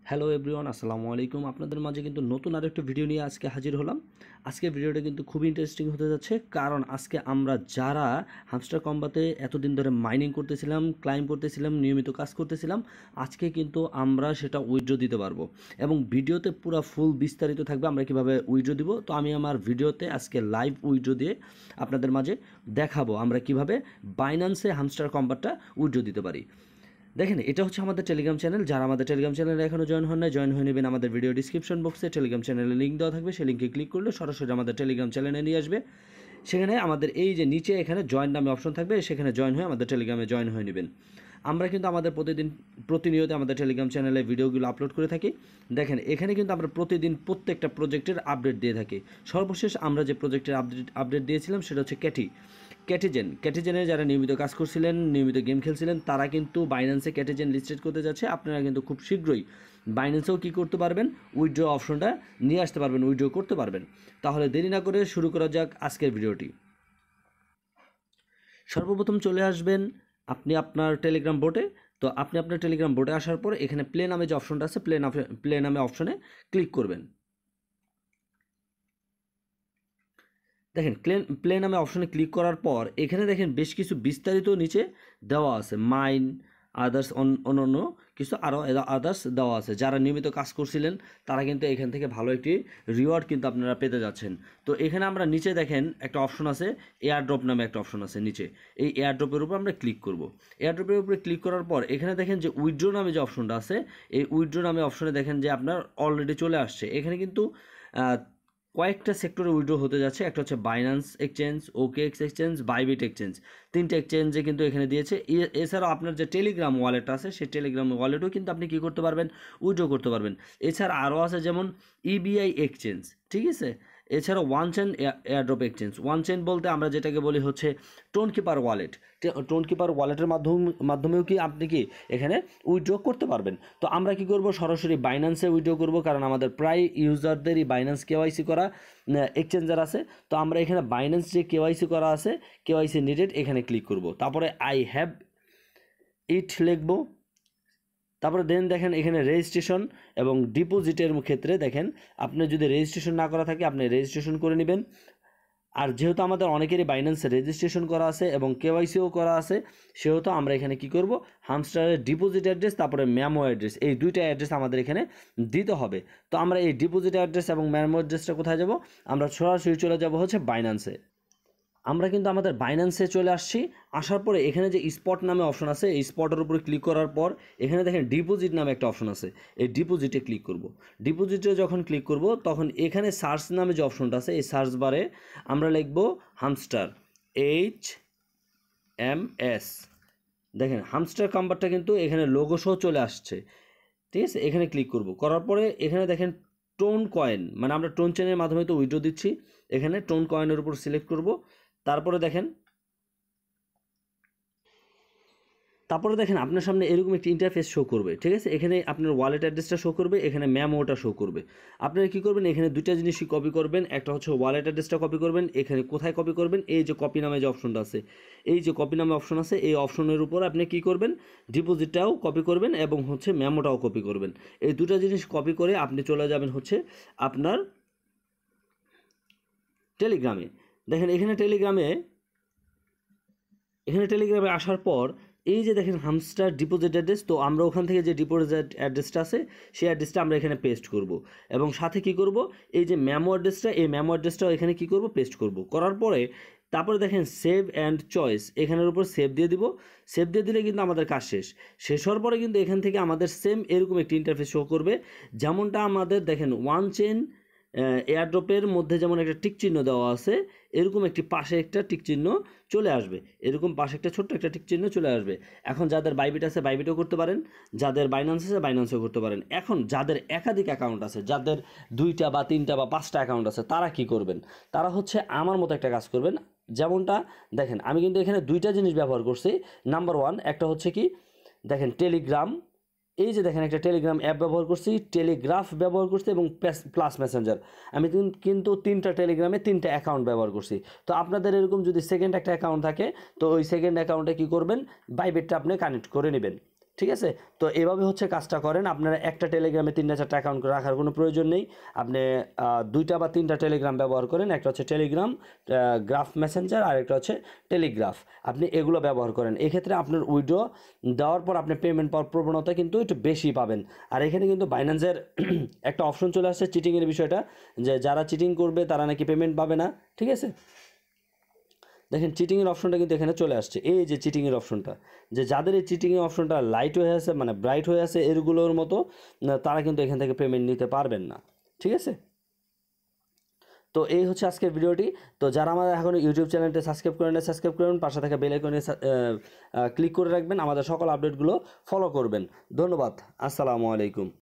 Hello everyone, আসসালামু আলাইকুম। আপনাদের মাঝে কিন্তু নতুন আরেকটা ভিডিও নিয়ে আজকে হাজির হলাম। আজকের ভিডিওটা কিন্তু খুবই ইন্টারেস্টিং হতে যাচ্ছে, কারণ আজকে আমরা যারা হামস্টার কম্বাতে এতদিন ধরে মাইনিং করতেছিলাম, ক্লাইম করতেছিলাম, নিয়মিত কাজ করতেছিলাম, আজকে কিন্তু আমরা সেটা উইথড্র দিতে পারবো এবং ভিডিওতে পুরো ফুল বিস্তারিত থাকবে আমরা কিভাবে উইথড্র দিব। তো আমি আমার ভিডিওতে আজকে লাইভ উইথড্র দিয়ে আপনাদের মাঝে দেখাবো আমরা কিভাবে বাইন্যান্সে হামস্টার কম্বাটটা উইথড্র দিতে পারি। দেখেন, এটা হচ্ছে আমাদের টেলিগ্রাম চ্যানেল। যারা আমাদের টেলিগ্রাম চ্যানেলে এখনও জয়েন হন না, জয়েন হয়ে নেবেন। আমাদের ভিডিও ডিসক্রিপশন বক্সে টেলিগ্রাম চ্যানেলের লিঙ্ক দেওয়া থাকবে, সেই লিঙ্কে ক্লিক করলে সরাসরি আমাদের টেলিগ্রাম চ্যানেলে নিয়ে আসবে। সেখানে আমাদের এই যে নিচে এখানে জয়েন নামে অপশন থাকবে, সেখানে জয়েন হয়ে আমাদের টেলিগ্রামে জয়েন হয়ে নেবেন। আমরা কিন্তু আমাদের প্রতিনিয়ত আমাদের টেলিগ্রাম চ্যানেলে ভিডিওগুলো আপলোড করে থাকি। দেখেন, এখানে কিন্তু আমরা প্রতিদিন প্রত্যেকটা প্রজেক্টের আপডেট দিয়ে থাকি। সর্বশেষ আমরা যে প্রজেক্টের আপডেট দিয়েছিলাম সেটা হচ্ছে ক্যাটিজেনে যারা নিয়মিত কাজ করছিলেন, নিয়মিত গেম খেলছিলেন, তারা কিন্তু বাইন্যান্সে ক্যাটিজেন লিস্টেড করতে যাচ্ছে। আপনারা কিন্তু খুব শীঘ্রই বাইন্যান্সেও কী করতে পারবেন, উইথড্র অপশনটা নিয়ে আসতে পারবেন, উইথড্র করতে পারবেন। তাহলে দেরি না করে শুরু করা যাক আজকের ভিডিওটি। সর্বপ্রথম চলে আসবেন আপনি আপনার টেলিগ্রাম বোটে। তো আপনি আপনার টেলিগ্রাম বোটে আসার পর এখানে প্লে নামে যে অপশনটা আছে, প্লে নামে অপশনে ক্লিক করবেন। দেখেন, প্লে নামে অপশনে ক্লিক করার পর এখানে দেখেন বেশ কিছু বিস্তারিত নিচে দেওয়া আছে, মাইন আদার্স, অন্যান্য কিছু আরও আদার্স দেওয়া আছে। যারা নিয়মিত কাজ করছিলেন তারা কিন্তু এখান থেকে ভালো একটি রিওয়ার্ড কিন্তু আপনারা পেতে যাচ্ছেন। তো এখানে আমরা নিচে দেখেন একটা অপশন আছে, এয়ারড্রপ নামে একটা অপশন আছে নিচে। এই এয়ারড্রপের উপর আমরা ক্লিক করব। এয়ারড্রপের উপরে ক্লিক করার পর এখানে দেখেন যে উইথড্র নামে যে অপশনটা আছে, এই উইথড্র নামে অপশনে দেখেন যে আপনার অলরেডি চলে আসছে। এখানে কিন্তু কয়েকটা সেক্টরে উইথড্র হতে যাচ্ছে। একটা হচ্ছে Binance exchange, OKX exchange, Bybit exchange, তিনটে এক্সচেঞ্জে কিন্তু এখানে দিয়েছে। এছাড়াও আপনার যে টেলিগ্রাম ওয়ালেট আছে, সেই টেলিগ্রাম ওয়ালেটও কিন্তু আপনি কী করতে পারবেন, উইথড্র করতে পারবেন। এছাড়া আরও আছে যেমন ইবিআই এক্সচেঞ্জ, ঠিক আছে। এছাড়া one chain airdrop exchange. One chain বলতে আমরা যেটাকে বলি হচ্ছে tone keeper wallet. Tone keeper ওয়ালেটের মাধ্যমেও কি আপনি কি এখানে উইথড্র করতে পারবেন। তো আমরা কি করব, সরাসরি বাইন্যান্সে উইথড্র করব, কারণ আমাদের প্রায় ইউজারদেরই বাইন্যান্স কেওয়াইসি করা এক্সচেঞ্জার আছে। তো আমরা এখানে বাইন্যান্স যে কেওয়াইসি করা আছে, কেওয়াইসি নিডেড, এখানে ক্লিক করব। তারপরে আই হ্যাভ ইট লিখব। তারপরে দেখেন এখানে রেজিস্ট্রেশন এবং ডিপোজিটের ক্ষেত্রে দেখেন, আপনি যদি রেজিস্ট্রেশন না করা থাকে আপনি রেজিস্ট্রেশন করে নেবেন। আর যেহেতু আমাদের অনেকেরই বাইন্যান্সে রেজিস্ট্রেশন করা আছে এবং কেওয়াইসিও করা আছে, সেহেতু আমরা এখানে কি করব, হামস্টারের ডিপোজিট অ্যাড্রেস তারপরে মেমো অ্যাড্রেস, এই দুইটা অ্যাড্রেস আমাদের এখানে দিতে হবে। তো আমরা এই ডিপোজিট অ্যাড্রেস এবং মেমো অ্যাড্রেসটা কোথায় যাব, আমরা সরাসরি চলে যাব হচ্ছে বাইন্যান্সে। আমরা কিন্তু আমাদের বাইন্যান্সে চলে আসছি। আসার পরে এখানে যে স্পট নামে অপশন আছে, এই স্পটের উপরে ক্লিক করার পর এখানে দেখেন ডিপোজিট নামে একটা অপশন আছে, এই ডিপোজিটে ক্লিক করব। ডিপোজিটে যখন ক্লিক করব তখন এখানে সার্চ নামে যে অপশনটা আছে, এই সার্চ বারে আমরা লিখব হামস্টার, HMS। দেখেন হামস্টার কম্বাটটা কিন্তু এখানে লোগো সহ চলে আসছে, ঠিক আছে। এখানে ক্লিক করব, করার পরে এখানে দেখেন টোন কয়েন, মানে আমরা টোন চেনের মাধ্যমে তো উইথড্র দিচ্ছি। এখানে টোন কয়েনের উপর সিলেক্ট করব। তারপরে দেখেন আপনার সামনে এরকম একটি ইন্টারফেস শো করবে, ঠিক আছে। এখানে আপনার ওয়ালেট অ্যাড্রেসটা শো করবে, এখানে মেমোটা শো করবে। আপনারা কী করবেন, এখানে দুইটা জিনিসই কপি করবেন। একটা হচ্ছে ওয়ালেট অ্যাড্রেসটা কপি করবেন। এখানে কোথায় কপি করবেন, এই যে কপি নামে যে অপশনটা আছে, এই যে কপি নামে অপশন আছে, এই অপশনের উপর আপনি কী করবেন, ডিপোজিটটাও কপি করবেন এবং হচ্ছে মেমোটাও কপি করবেন। এই দুটো জিনিস কপি করে আপনি চলে যাবেন হচ্ছে আপনার টেলিগ্রামে। দেখেন এখানে টেলিগ্রামে আসার পর এই যে দেখেন হামস্টার ডিপোজিট অ্যাড্রেস, তো আমরা ওখান থেকে যে ডিপোজিট অ্যাড্রেসটা আছে সেই অ্যাড্রেসটা আমরা এখানে পেস্ট করব এবং সাথে কি করব, এই যে মেমো অ্যাড্রেসটা, এই মেমো অ্যাড্রেসটাও এখানে কি করব, পেস্ট করব। করার পরে তারপরে দেখেন সেভ অ্যান্ড চয়েস, এখানের উপর সেভ দিয়ে দিব। সেভ দিয়ে দিলে কিন্তু আমাদের কাজ শেষ হওয়ার পরে কিন্তু এখান থেকে আমাদের সেম এরকম একটি ইন্টারফেস শো করবে, যেমনটা আমাদের দেখেন ওয়ান চেন এয়ারড্রপের মধ্যে যেমন একটা টিক চিহ্ন দেওয়া আছে, এরকম একটি পাশে একটা টিক চিহ্ন চলে আসবে, এরকম পাশে একটা ছোট্ট একটা টিক চিহ্ন চলে আসবে। এখন যাদের বাইবিট আছে বাইবিটও করতে পারেন, যাদের বাইন্যান্স আছে বাইন্যান্সও করতে পারেন। এখন যাদের একাধিক অ্যাকাউন্ট আছে, যাদের 2টা বা 3টা বা 5টা অ্যাকাউন্ট আছে, তারা কি করবেন, তারা হচ্ছে আমার মতো একটা কাজ করবেন। যেমনটা দেখেন আমি কিন্তু এখানে দুইটা জিনিস ব্যবহার করছি। নাম্বার 1 একটা হচ্ছে কি, দেখেন টেলিগ্রাম, এই যে দেখেন একটা টেলিগ্রাম অ্যাপ ব্যবহার করছি, টেলিগ্রাফ ব্যবহার করছি এবং প্লাস মেসেঞ্জার। আমি কিন্তু 3টা টেলিগ্রামে 3টা অ্যাকাউন্ট ব্যবহার করছি। তো আপনাদের এরকম যদি সেকেন্ড একটা অ্যাকাউন্ট থাকে, তো ওই সেকেন্ড অ্যাকাউন্টে কী করবেন, বাইবিটটা আপনি কানেক্ট করে নেবেন। ঠিক আছে? তো এভাবে হচ্ছে কাজটা করেন। আপনারা একটা টেলিগ্রামে ৩টা ৪টা অ্যাকাউন্ট করে রাখার কোনো প্রয়োজন নেই। আপনি ২টা বা ৩টা টেলিগ্রাম ব্যবহার করেন। একটা হচ্ছে টেলিগ্রাম, গ্রাফ মেসেঞ্জার, আর একটা হচ্ছে টেলিগ্রাফ। আপনি এগুলো ব্যবহার করেন। এক্ষেত্রে আপনার উইথড্র দেওয়ার পর আপনি পেমেন্ট পাওয়ার প্রবণতা কিন্তু একটু বেশি পাবেন। আর এখানে কিন্তু বাইন্যান্সের একটা অপশন চলে আসছে চিটিংয়ের বিষয়টা, যে যারা চিটিং করবে তারা নাকি পেমেন্ট পাবে না। ঠিক আছে? দেখেন চিটিংয়ের অপশনটা কিন্তু এখানে চলে আসছে, এই যে চিটিংয়ের অপশনটা, যে যাদের এই চিটিংয়ের অপশনটা লাইট হয়ে আছে, মানে ব্রাইট হয়ে আছে এরগুলোর মতো, তারা কিন্তু এখান থেকে পেমেন্ট নিতে পারবেন না। ঠিক আছে? তো এই হচ্ছে আজকের ভিডিওটি। তো যারা আমাদের এখন ইউটিউব চ্যানেলটা সাবস্ক্রাইব করেন, সাবস্ক্রাইব করুন, পাশে থাকা বেল আইকনে ক্লিক করে রাখবেন, আমাদের সকল আপডেটগুলো ফলো করবেন। ধন্যবাদ। আসসালামু আলাইকুম।